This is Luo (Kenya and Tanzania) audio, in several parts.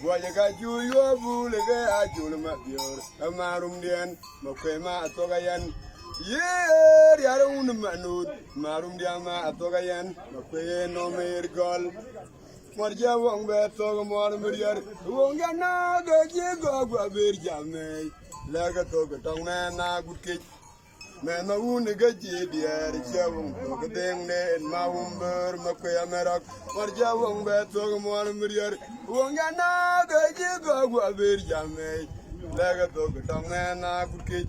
Boya ka juyo bule ke ajul ma bior amarum dien makwema atogayan yer yara un manud marum dia ma atogayan makwe no mer gol morja wong be to mor meriar wong na ga je go gwa ber jame la ga to ga tong na gutke men ma un ga je dier chawung to ga deng ne ma umber makwe amerak morja wong be to mor meriar wong na ga je go gwa ber jame la ga to ga tong na gutke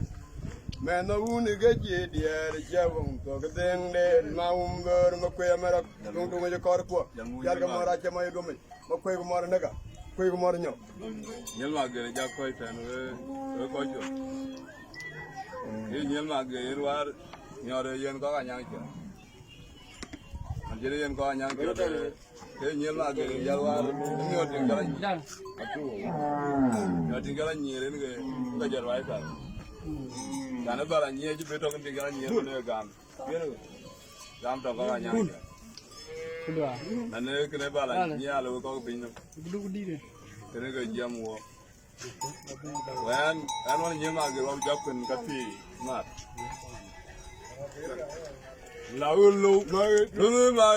men ma un ga je dier chawung to ga deng ne ma umber makwe amerak tung tung je kor ko yar ga mora che ma yugo me makwe ko mor naga kwe ko mor nyo Nyel ma gere ja ko tan we ko jo. Ye nyel ma gere war nyore yen ko ga nyang che. Anjere yen ko nyang che. Ye nyel ma gere ja war nyo tin gara nyang. Atu. Nyo tin gara nyere ne ga jar wai ka. Kana bara nye ji beto tin gara nyere ne gam. Ye gam to ko ga nyang che. Kedua. Nane kene bala nya lo ko bin. Gede-gede deh. Kene ga jam wo. Wan wan nyema ge wa jakun kapi mat. La ullo ma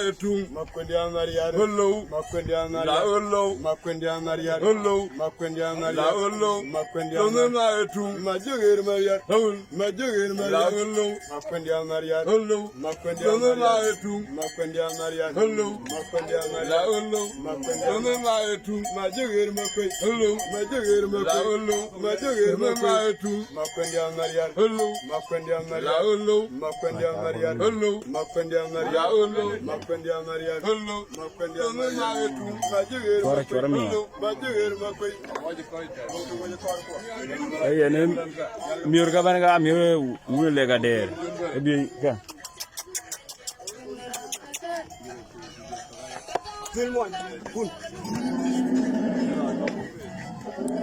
etung makwendi amariar ullo makwendi la amariar ullo makwendi amariar ullo makwendi la amariar ullo makwendi ma etung majogir mariar ul majogir la mariar ullo makwendi amariar ullo makwendi ma amariar etung makwendi amariar ullo makwendi la amariar ullo ma etung majogir makwe ullo majogir la makwe ullo majogir ma makwe etung makwendi amariar ullo makwendi la amariar ullo makwendi amariar ullo makwendi la amariar ullo makwendi amariar ullo makwendi ma amariar etung majogir Chora makwe chora mia. majogir makwe Ay ene miur ka ban ka miur un le ka der. Ebi ka. Film one,